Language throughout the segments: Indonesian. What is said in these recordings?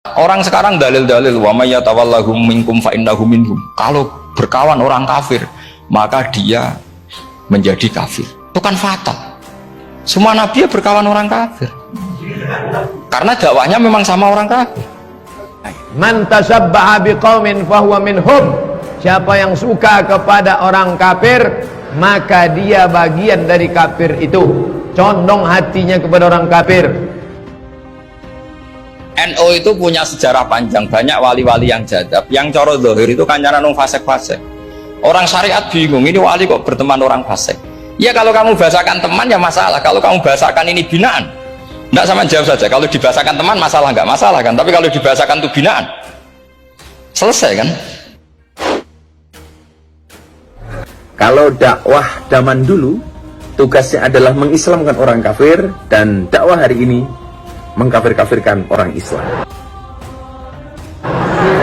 Orang sekarang dalil-dalil wa may yatawallahum minkum fa innahu minhum. Kalau berkawan orang kafir, maka dia menjadi kafir. Itu kan fatal. Semua nabi ya berkawan orang kafir. Karena dakwahnya memang sama orang kafir. Man tasabbaha biqaumin fahuwa minhum. Siapa yang suka kepada orang kafir, maka dia bagian dari kafir itu. Condong hatinya kepada orang kafir. NU itu punya sejarah panjang, banyak wali-wali yang jadab, yang coro dohir itu kan nyana nung fasek-fasek. Orang syariat bingung, ini wali kok berteman orang fasek. Ya kalau kamu bahasakan teman ya masalah, kalau kamu bahasakan ini binaan, enggak, sama jawab saja. Kalau dibahasakan teman masalah enggak masalah kan, tapi kalau dibahasakan itu binaan, selesai kan? Kalau dakwah zaman dulu tugasnya adalah mengislamkan orang kafir, dan dakwah hari ini mengkafir-kafirkan orang Islam.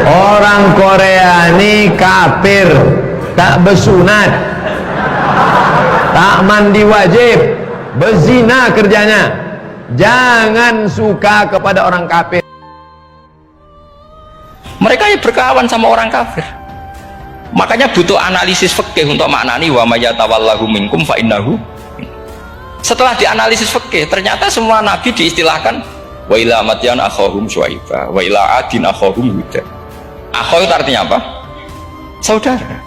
Orang Korea ini kafir, tak bersunat, tak mandi wajib, berzina kerjanya. Jangan suka kepada orang kafir. Mereka ya berkawan sama orang kafir. Makanya butuh analisis fikih untuk maknani wa may yatawallahu minkum fa innahu. Setelah dianalisis fikih, ternyata semua nabi diistilahkan wa ila madyan akhahum syuaiba wa ila adin akhahum huda. Akhoh itu artinya apa? Saudara.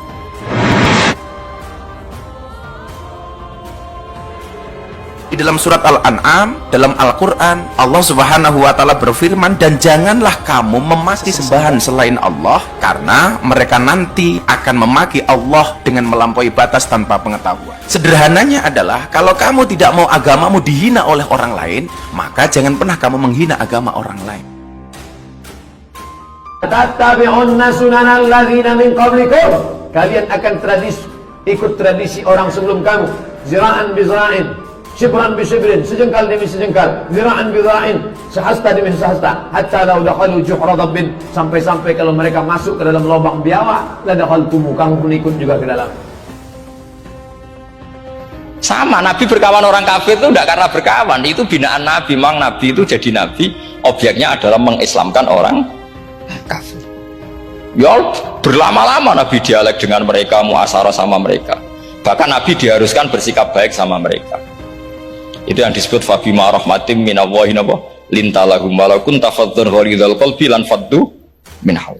Di dalam surat Al-An'am, dalam Al-Quran, Allah Subhanahu wa Ta'ala berfirman, dan janganlah kamu memaki sembahan selain Allah, karena mereka nanti akan memaki Allah dengan melampaui batas tanpa pengetahuan. Sederhananya adalah, kalau kamu tidak mau agamamu dihina oleh orang lain, maka jangan pernah kamu menghina agama orang lain. Tattabi'unna sunanal ladzina min qablikum. Kalian akan ikut tradisi orang sebelum kamu. Zira'an bi zira'in, shibran bi shibrin, sejengkal demi sejengkal, zira'an bi zira'in, sehasta demi sehasta, hatta law dakhalu juhra dabbin, sampai-sampai kalau mereka masuk ke dalam lubang biawak, la dakhaltumu, kamu pun ikut juga ke dalam. Sama, Nabi berkawan orang kafir itu tidak karena berkawan, itu binaan Nabi. Memang Nabi itu jadi Nabi, objeknya adalah mengislamkan orang kafir. Ya berlama-lama Nabi dialek dengan mereka, muasyarah sama mereka. Bahkan Nabi diharuskan bersikap baik sama mereka. Itu yang disebut fabima rahmatim minallahi lintalahum walau kunta fadhdhan ghalidhal qalbi lan faddu min hawl.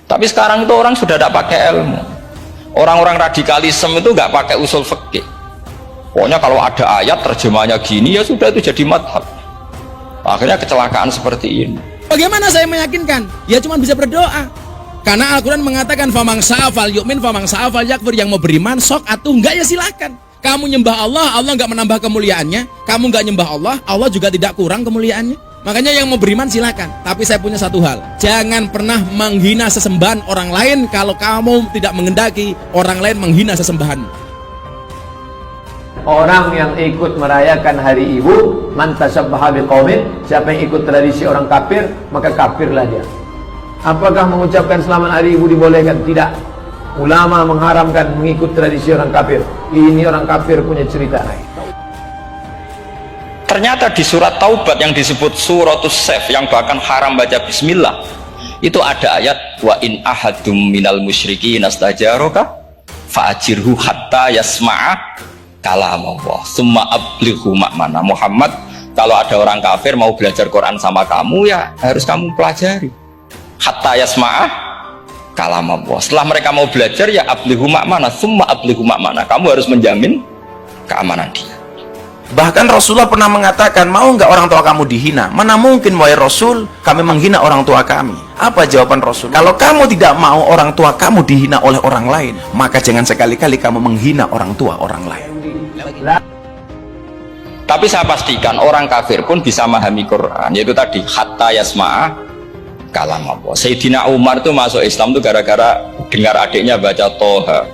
Tapi sekarang itu orang sudah tidak pakai ilmu. Orang-orang radikalisme itu nggak pakai usul fikih. Pokoknya kalau ada ayat terjemahnya gini, ya sudah itu jadi madhab. Akhirnya kecelakaan seperti ini. Bagaimana saya meyakinkan? Ya cuma bisa berdoa. Karena Al-Quran mengatakan famang sa'afal yu'min famang sa'afal yakfir. Yang mau beriman sok atau enggak ya silakan. Kamu nyembah Allah, Allah enggak menambah kemuliaannya. Kamu enggak nyembah Allah, Allah juga tidak kurang kemuliaannya. Makanya yang mau beriman silakan. Tapi saya punya satu hal, jangan pernah menghina sesembahan orang lain kalau kamu tidak mengendaki orang lain menghina sesembahan. Orang yang ikut merayakan hari ibu, man tasabbaha biqaumin, siapa yang ikut tradisi orang kafir, maka kafirlah dia. Apakah mengucapkan selamat hari ibu dibolehkan? Tidak. Ulama mengharamkan mengikut tradisi orang kafir. Ini orang kafir punya cerita lain. Ternyata di surat Taubat yang disebut suratus Saif, yang bahkan haram baca bismillah, itu ada ayat wa in ahadum minal musyrikin astajaraka fa'ajirhu hatta yasma'a kalam Allah summa ablighu ma'mana. Muhammad, kalau ada orang kafir mau belajar Quran sama kamu, ya harus kamu pelajari hatta yasma'a kalam Allah. Setelah mereka mau belajar, ya ablighu ma'mana, summa ablighu ma'mana, kamu harus menjamin keamanan dia. Bahkan Rasulullah pernah mengatakan, mau nggak orang tua kamu dihina? Mana mungkin wahai Rasul, kami menghina orang tua kami. Apa jawaban Rasul? Kalau kamu tidak mau orang tua kamu dihina oleh orang lain, maka jangan sekali-kali kamu menghina orang tua orang lain. Tapi saya pastikan orang kafir pun bisa memahami Quran, yaitu tadi hatta yasma'a kalam Allah. Sayyidina Umar itu masuk Islam itu gara-gara dengar adiknya baca Toha,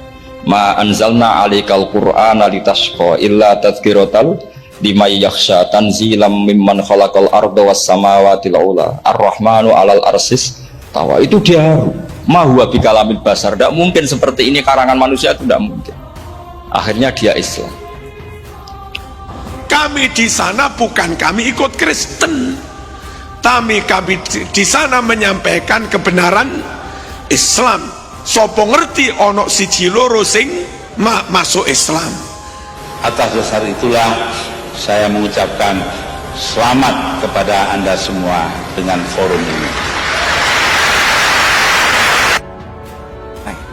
ma anzalna alikal qur'ana litashqa illa tadhkiratal liman yakhsha tanzilam mimman khalaqal arda was samawati ula ar-rahmanu alal arsis tawa. Itu dia ma huwa bikalamil basar, tidak mungkin seperti ini karangan manusia, itu tidak mungkin. Akhirnya dia Islam. Kami di sana bukan kami ikut Kristen, Kami di sana menyampaikan kebenaran Islam. Sopo ngerti ono siji loro sing masuk Islam. Atas dasar itulah saya mengucapkan selamat kepada Anda semua dengan forum ini.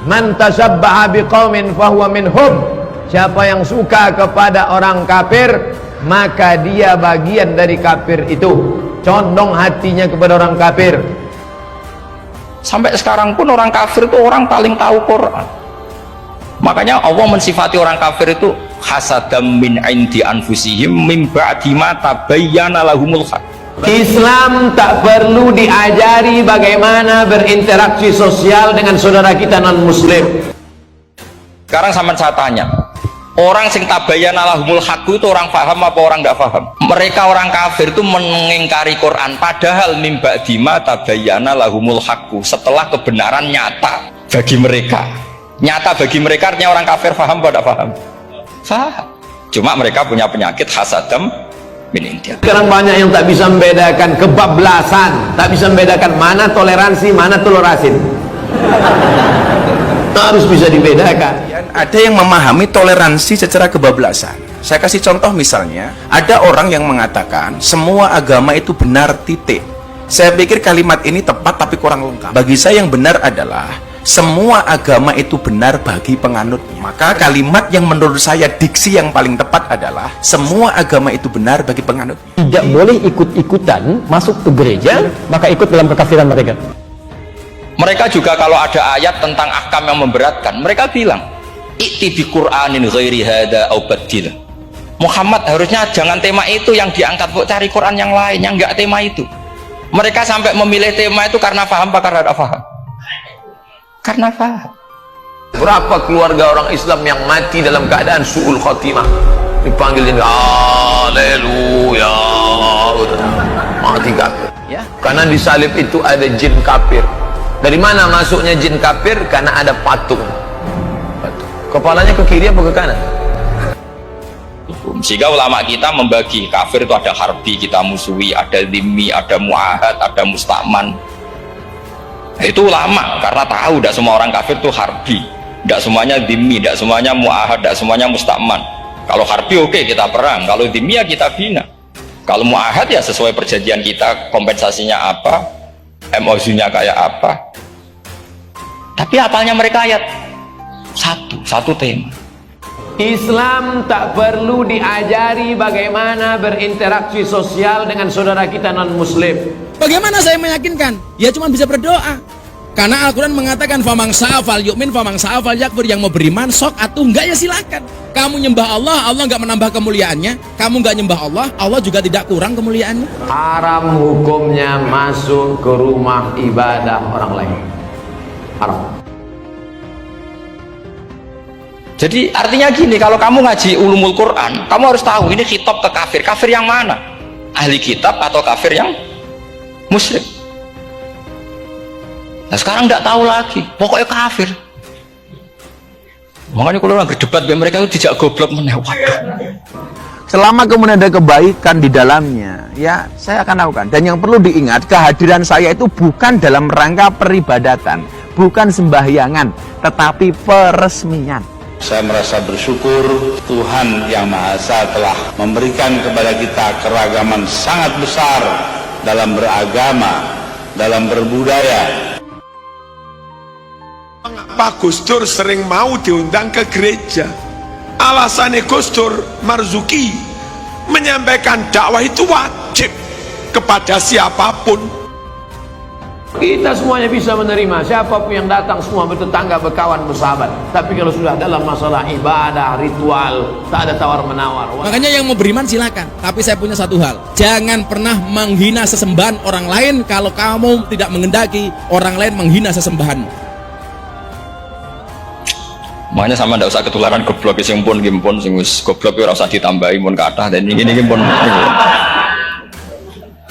Man tasabbaha biqaumin fahuwa minhum. Siapa yang suka kepada orang kafir, maka dia bagian dari kafir itu. Condong hatinya kepada orang kafir. Sampai sekarang pun orang kafir itu orang paling tahu Quran. Makanya Allah mensifati orang kafir itu hasadam min indi anfusihim min ba'di ma tabayyana lahumul haq. Islam tak perlu diajari bagaimana berinteraksi sosial dengan saudara kita non muslim. Sekarang sama saya tanya, orang sing tabayyana lahumul haq itu orang paham apa orang tidak paham? Mereka orang kafir itu mengingkari Quran, padahal min ba'di ma tabayyana lahumul haq, setelah kebenaran nyata bagi mereka. Nyata bagi mereka artinya orang kafir paham apa tidak paham? Paham. Cuma mereka punya penyakit hasadam min indi. Sekarang banyak yang tak bisa membedakan kebablasan, tak bisa membedakan mana toleransi, mana telur asin. Harus bisa dibedakan. Ada yang memahami toleransi secara kebablasan. Saya kasih contoh misalnya, ada orang yang mengatakan semua agama itu benar titik. Saya pikir kalimat ini tepat tapi kurang lengkap. Bagi saya yang benar adalah semua agama itu benar bagi penganutnya. Maka kalimat yang menurut saya diksi yang paling tepat adalah semua agama itu benar bagi penganutnya. Tidak boleh ikut-ikutan masuk ke gereja, maka ikut dalam kekafiran mereka. Mereka juga kalau ada ayat tentang ahkam yang memberatkan, mereka bilang i'ti bi Qur'anin ghairi hada au badil. Muhammad harusnya jangan tema itu yang diangkat, kok cari Quran yang lain yang enggak tema itu. Mereka sampai memilih tema itu karena paham apa karena tidak paham? Karena paham. Berapa keluarga orang Islam yang mati dalam keadaan su'ul khotimah, dipanggilin haleluya, mati kafir ya, karena di salib itu ada jin kafir. Dari mana masuknya jin kafir? Karena ada patung. Kepalanya ke kiri apa ke kanan? Sehingga ulama kita membagi kafir itu ada harbi, kita musuhi, ada dhimmi, ada mu'ahad, ada musta'man. Itu ulama karena tahu tidak semua orang kafir itu harbi, tidak semuanya dhimmi, tidak semuanya mu'ahad, tidak semuanya musta'man. Kalau harbi oke, kita perang, kalau dhimmi ya kita bina, kalau mu'ahad ya sesuai perjanjian kita, kompensasinya apa, MOU-nya kayak apa. Tapi apalnya mereka ayat satu tema. Islam tak perlu diajari bagaimana berinteraksi sosial dengan saudara kita non muslim. Bagaimana saya meyakinkan? Ya cuma bisa berdoa. Karena Al-Quran mengatakan famang sa'afal yu'min famang sa'afal yakfur, yang mau beriman sok atau enggak ya silakan. Kamu nyembah Allah, Allah enggak menambah kemuliaannya. Kamu enggak nyembah Allah, Allah juga tidak kurang kemuliaannya. Haram hukumnya masuk ke rumah ibadah orang lain. Haram. Jadi artinya gini, kalau kamu ngaji ulumul Quran, kamu harus tahu ini khitab ke kafir. Kafir yang mana? Ahli kitab atau kafir yang musyrik? Nah sekarang tidak tahu lagi, pokoknya kafir. Makanya kalau orang berdebat dengan mereka itu tidak goblok menewat. Selama kemudian ada kebaikan di dalamnya, ya saya akan lakukan. Dan yang perlu diingat, kehadiran saya itu bukan dalam rangka peribadatan, bukan sembahyangan, tetapi peresmian. Saya merasa bersyukur Tuhan Yang Maha Esa telah memberikan kepada kita keragaman sangat besar dalam beragama, dalam berbudaya. Pak Gus Dur sering mau diundang ke gereja. Alasannya Gus Dur Marzuki menyampaikan dakwah itu wajib kepada siapapun. Kita semuanya bisa menerima, siapapun yang datang semua bertetangga, berkawan, bersahabat. Tapi kalau sudah dalam masalah ibadah, ritual, tak ada tawar-menawar. Makanya yang mau beriman silakan. Tapi saya punya satu hal, jangan pernah menghina sesembahan orang lain kalau kamu tidak mengendaki orang lain menghina sesembahanmu. Makanya sama tidak usah ketularan goblok sing pun gimpun sing wis goblok ora usah ditambahi pun kathah dan ini gimpun.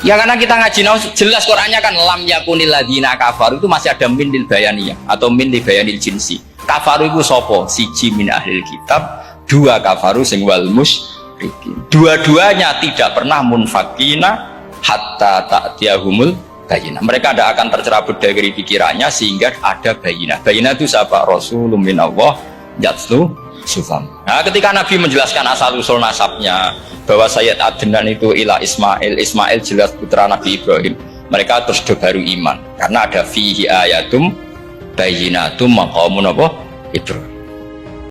Ya karena kita ngaji jelas Qur'annya kan lam yakunil ladzina kafaru, itu masih ada min lil bayaniyah atau min li bayanil jinsi. Kafaru itu sapa? Siji min ahlil kitab, dua kafaru sing wal musyrikin. Dua-duanya tidak pernah munfakina hatta ta'tiyahumul bayinah. Mereka tidak akan tercerabut dari pikirannya sehingga ada bayinah. Bayinah itu siapa? Rasulun minallah yatlu sufam. Nah, ketika Nabi menjelaskan asal usul nasabnya bahwa Sayyid Adnan itu ila Ismail, Ismail jelas putra Nabi Ibrahim, mereka terus baru iman karena ada fihi ayatum bayinatum maqamun apa Ibrahim.